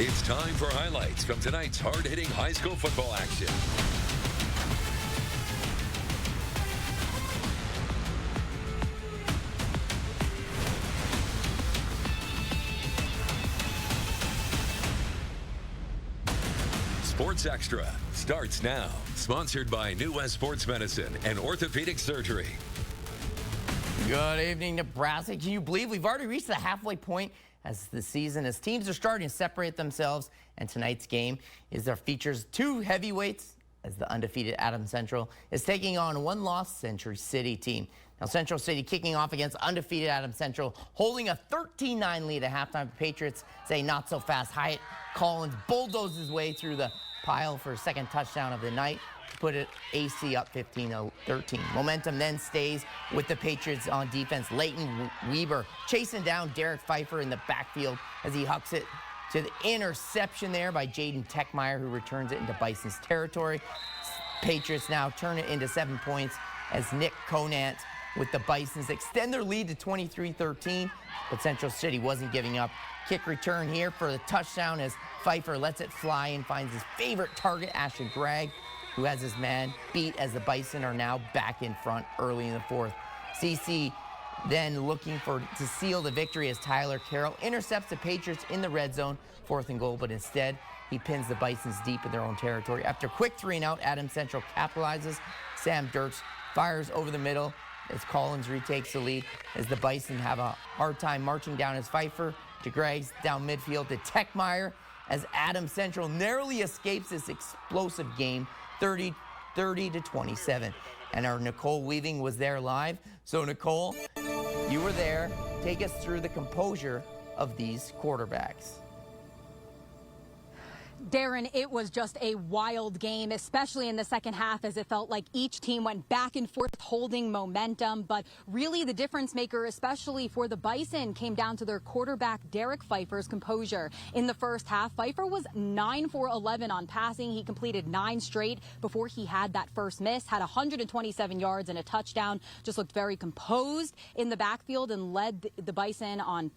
It's time for highlights from tonight's hard-hitting high school football action. Sports Extra starts now. Sponsored by New West Sports Medicine and Orthopedic Surgery. Good evening, Nebraska. Can you believe we've already reached the halfway point as the season, as teams are starting to separate themselves, and tonight's game features two heavyweights as the undefeated Adams Central is taking on a one-loss Century City team. Now, Central City kicking off against undefeated Adams Central, holding a 13-9 lead at halftime. The Patriots say not so fast. Hyatt Collins bulldozes his way through the pile for a second touchdown of the night to put it AC up 15-13. Momentum then stays with the Patriots on defense. Leighton Weber chasing down Derek Pfeiffer in the backfield as he hucks it to the interception there by Jaden Techmeyer, who returns it into Bison's territory. Patriots now turn it into 7 points as Nick Conant with the Bisons extend their lead to 23-13, but Central City wasn't giving up. Kick return here for the touchdown as Pfeiffer lets it fly and finds his favorite target, Ashton Gregg, who has his man beat as the Bison are now back in front early in the fourth. CC then looking to seal the victory as Tyler Carroll intercepts the Patriots in the red zone, 4th and goal, but instead he pins the Bisons deep in their own territory. After a quick 3-and-out, Adams Central capitalizes. Sam Dirks fires over the middle as Collins retakes the lead as the Bison have a hard time marching down as Pfeiffer to Greggs down midfield to Techmeyer as Adams Central narrowly escapes this explosive game, 30-27. And our Nicole Weaving was there live. So Nicole, you were there. Take us through the composure of these quarterbacks. Darren, it was just a wild game, especially in the second half, as it felt like each team went back and forth holding momentum. But really the difference maker, especially for the Bison, came down to their quarterback, Derek Pfeiffer's composure. In the first half, Pfeiffer was 9 for 11 on passing. He completed 9 straight before he had that first miss, had 127 yards and a touchdown, just looked very composed in the backfield and led the Bison on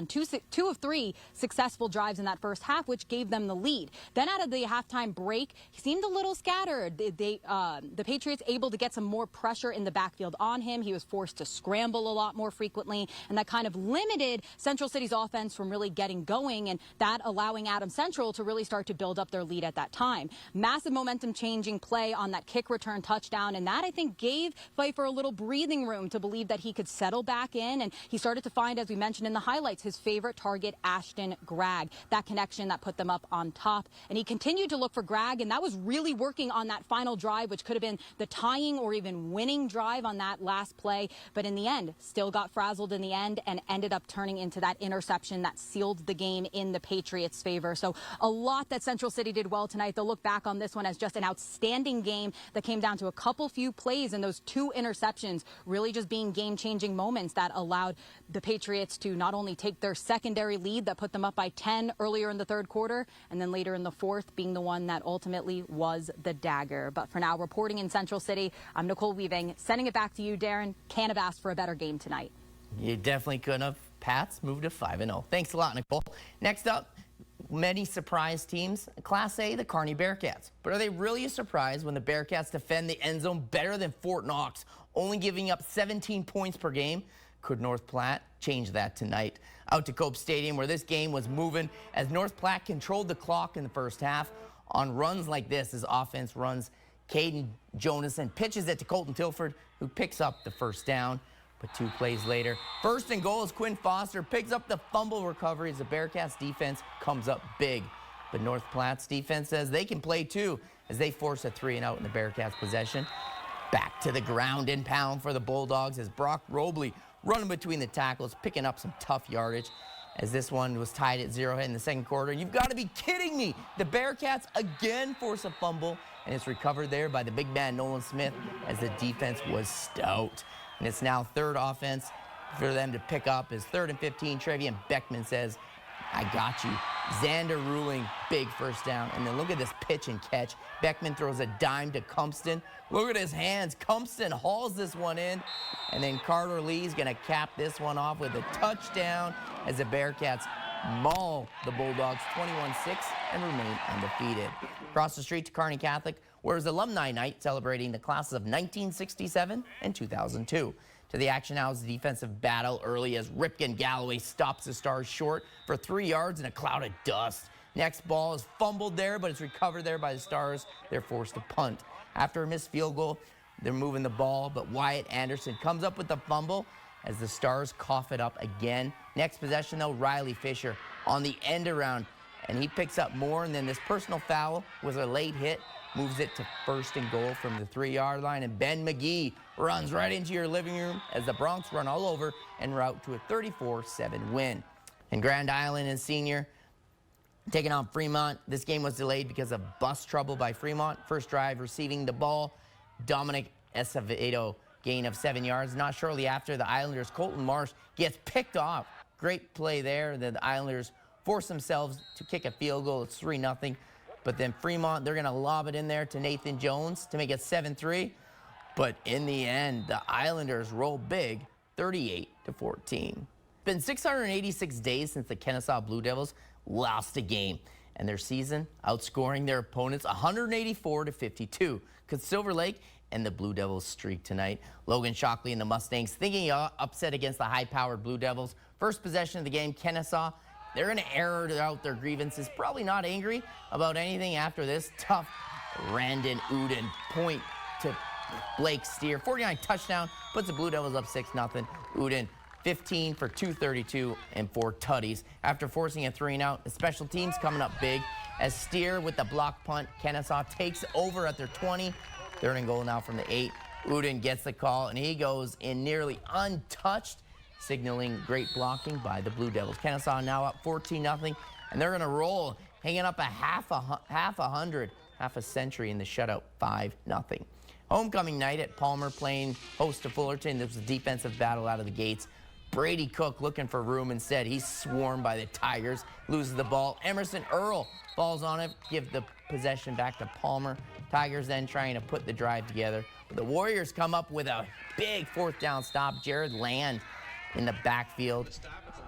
two of 3 successful drives in that first half, which gave them the lead. Then out of the halftime break, he seemed a little scattered. The Patriots able to get some more pressure in the backfield on him. He was forced to scramble a lot more frequently, and that kind of limited Central City's offense from really getting going, and that allowing Adams Central to really start to build up their lead at that time. Massive momentum-changing play on that kick return touchdown, and that, I think, gave Pfeiffer a little breathing room to believe that he could settle back in, and he started to find, as we mentioned in the highlights, his favorite target, Ashton Gregg. That connection that put them up on top. And he continued to look for Gregg, and that was really working on that final drive, which could have been the tying or even winning drive on that last play. But in the end, still got frazzled in the end and ended up turning into that interception that sealed the game in the Patriots' favor. So a lot that Central City did well tonight. They'll look back on this one as just an outstanding game that came down to a few plays, and those 2 interceptions really just being game-changing moments that allowed the Patriots to not only take their secondary lead that put them up by 10 earlier in the third quarter, and then later in the fourth being the one that ultimately was the dagger. But for now, reporting in Central City, I'm Nicole Weaving. Sending it back to you, Darren. Can't have asked for a better game tonight. You definitely couldn't have. Pats moved to 5-0. Thanks a lot, Nicole. Next up, many surprise teams. Class A, the Kearney Bearcats. But are they really a surprise when the Bearcats defend the end zone better than Fort Knox, only giving up 17 points per game? Could North Platte change that tonight? Out to Cope Stadium, where this game was moving as North Platte controlled the clock in the first half. On runs like this, his offense runs Caden Jonason, pitches it to Colton Tilford, who picks up the first down. But 2 plays later, 1st and goal as Quinn Foster picks up the fumble recovery as the Bearcats defense comes up big. But North Platte's defense says they can play too as they force a 3-and-out in the Bearcats' possession. Back to the ground and pound for the Bulldogs as Brock Robley running between the tackles, picking up some tough yardage as this one was tied at 0 in the second quarter. You've got to be kidding me. The Bearcats again force a fumble, and it's recovered there by the big man Nolan Smith as the defense was stout. And it's now third offense for them to pick up as 3rd and 15. Trevian Beckman says, I got you. Xander Ruling, big first down. And then look at this pitch and catch. Beckman throws a dime to Cumpston. Look at his hands. Cumpston hauls this one in. And then Carter Lee's going to cap this one off with a touchdown as the Bearcats maul the Bulldogs 21-6 and remain undefeated. Across the street to Kearney Catholic, where it was alumni night celebrating the classes of 1967 and 2002. To the action now is the defensive battle early as Ripken Galloway stops the Stars short for 3 yards in a cloud of dust. Next ball is fumbled there, but it's recovered there by the Stars. They're forced to punt. After a missed field goal, they're moving the ball, but Wyatt Anderson comes up with the fumble as the Stars cough it up again. Next possession, though, Riley Fisher on the end around, and he picks up more, and then this personal foul was a late hit, moves it to 1st and goal from the 3-yard line, and Ben McGee runs right into your living room as the Broncs run all over en route to a 34-7 win. And Grand Island and Senior taking on Fremont. This game was delayed because of bus trouble by Fremont. First drive receiving the ball, Dominic Acevedo gain of 7 yards. Not shortly after, the Islanders' Colton Marsh gets picked off. Great play there. The Islanders force themselves to kick a field goal. It's 3-0. But then Fremont, they're going to lob it in there to Nathan Jones to make it 7-3. But in the end, the Islanders roll big, 38-14. It's been 686 days since the Kennesaw Blue Devils lost a game, and their season outscoring their opponents 184-52. Could Silver Lake and the Blue Devils streak tonight? Logan Shockley and the Mustangs thinking upset against the high-powered Blue Devils. First possession of the game, Kennesaw. They're going to air out their grievances. Probably not angry about anything after this. Tough Randon Uden point to Blake Steer. 49 touchdown, puts the Blue Devils up 6-0. Uden 15 for 232 and 4 tutties. After forcing a 3-and-out, the special teams coming up big as Steer with the block punt. Kennesaw takes over at their 20. 3rd and goal now from the 8. Uden gets the call, and he goes in nearly untouched, signaling great blocking by the Blue Devils. Kennesaw now up 14-0, and they're going to roll, hanging up a half a century in the shutout, 5-0. Homecoming night at Palmer playing host to Fullerton. This was a defensive battle out of the gates. Brady Cook looking for room instead. He's swarmed by the Tigers, loses the ball. Emerson Earl falls on it, give the possession back to Palmer. Tigers then trying to put the drive together. But the Warriors come up with a big 4th down stop. Jared Land in the backfield.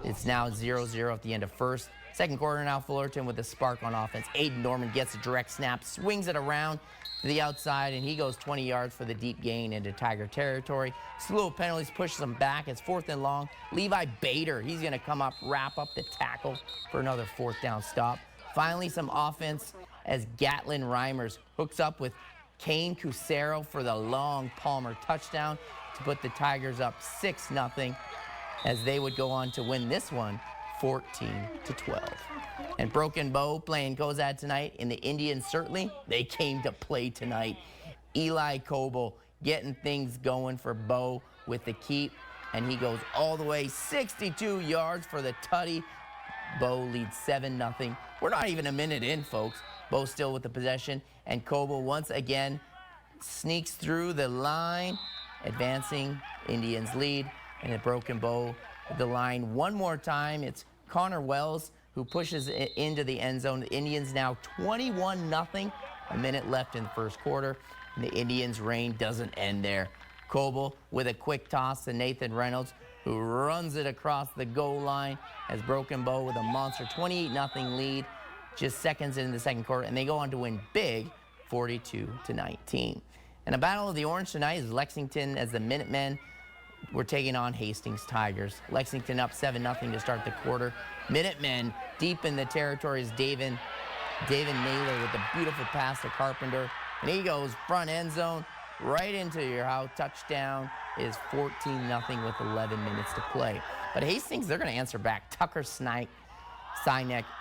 It's now 0-0 at the end of first. Second quarter now, Fullerton with the spark on offense. Aiden Norman gets a direct snap, swings it around to the outside, and he goes 20 yards for the deep gain into Tiger territory. Slew of penalties pushes them back. It's 4th and long. Levi Bader, he's going to come up, wrap up the tackle for another 4th down stop. Finally, some offense as Gatlin Reimers hooks up with Kane Cusero for the long Palmer touchdown to put the Tigers up 6-0 as they would go on to win this one 14-12. And Broken Bow playing Cozad tonight. In the Indians, certainly, they came to play tonight. Eli Coble getting things going for Bow with the keep, and he goes all the way 62 yards for the tutty. Bow leads 7-0. We're not even a minute in, folks. Bow still with the possession, and Coble once again sneaks through the line, advancing Indians lead, and a Broken Bow the line one more time. It's Connor Wells who pushes it into the end zone. The Indians now 21-0, a minute left in the first quarter, and the Indians' reign doesn't end there. Coble with a quick toss to Nathan Reynolds, who runs it across the goal line as Broken Bow with a monster 28-0 lead, just seconds into the second quarter, and they go on to win big 42-19. And the Battle of the Orange tonight is Lexington as the Minutemen were taking on Hastings Tigers. Lexington up 7-0 to start the quarter. Minutemen deep in the territory is David Naylor with a beautiful pass to Carpenter. And he goes front end zone right into your house. Touchdown is 14-0 with 11 minutes to play. But Hastings, they're going to answer back. Tucker Sinek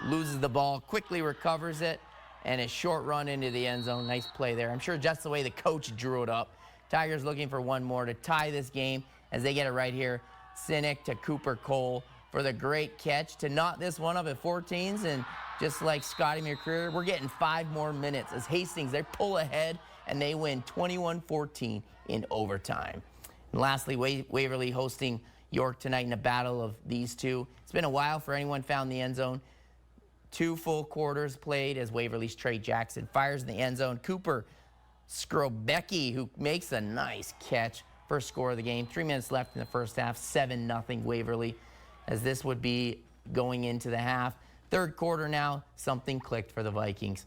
loses the ball, quickly recovers it, and a short run into the end zone. Nice play there. I'm sure just the way the coach drew it up. Tigers looking for one more to tie this game as they get it right here. Sinek to Cooper Cole for the great catch to knot this one up at 14s. And just like Scotty McCreer, we're getting 5 more minutes as Hastings, they pull ahead and they win 21-14 in overtime. And lastly, Waverly hosting York tonight in a battle of these two. It's been a while for anyone found the end zone. 2 full quarters played as Waverly's Trey Jackson fires in the end zone. Cooper Skrobecki, who makes a nice catch. First score of the game. 3 minutes left in the first half. 7-0 Waverly, as this would be going into the half. Third quarter now, something clicked for the Vikings.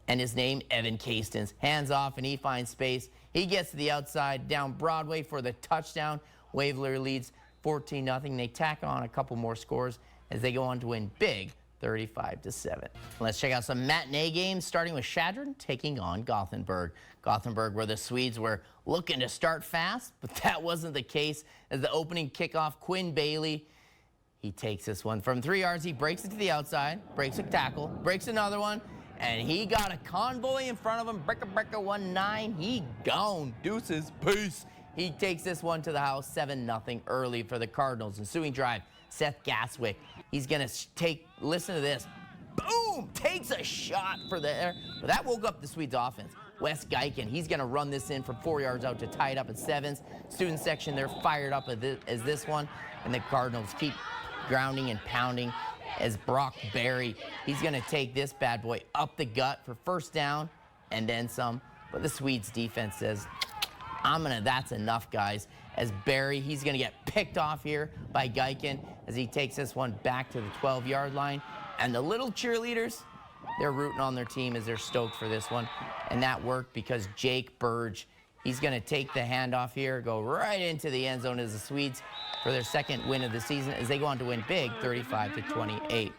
And his name, Evan Castens. Hands off, and he finds space. He gets to the outside, down Broadway for the touchdown. Waveler leads 14-0. They tack on a couple more scores as they go on to win big, 35-7. Let's check out some matinee games, starting with Shadron taking on Gothenburg. Gothenburg, where the Swedes were looking to start fast, but that wasn't the case. As the opening kickoff, Quinn Bailey, he takes this one from 3 yards. He breaks it to the outside, breaks a tackle, breaks another one, and he got a convoy in front of him. Breaker 1-9. He gone. Deuces. Peace. He takes this one to the house. 7-0 early for the Cardinals. Ensuing drive, Seth Gaswick. He's going to take, listen to this. Boom! Takes a shot for the air. But that woke up the Swedes offense. Wes Geiken, he's going to run this in from 4 yards out to tie it up at 7s. Student section, they're fired up as this one. And the Cardinals keep grounding and pounding as Brock Berry, he's going to take this bad boy up the gut for first down and then some. But the Swedes defense says, that's enough, guys. As Berry, he's going to get picked off here by Geiken as he takes this one back to the 12-yard line. And the little cheerleaders, they're rooting on their team as they're stoked for this one. And that worked because Jake Burge, he's going to take the handoff here, go right into the end zone as the Swedes for their second win of the season as they go on to win big, 35-28.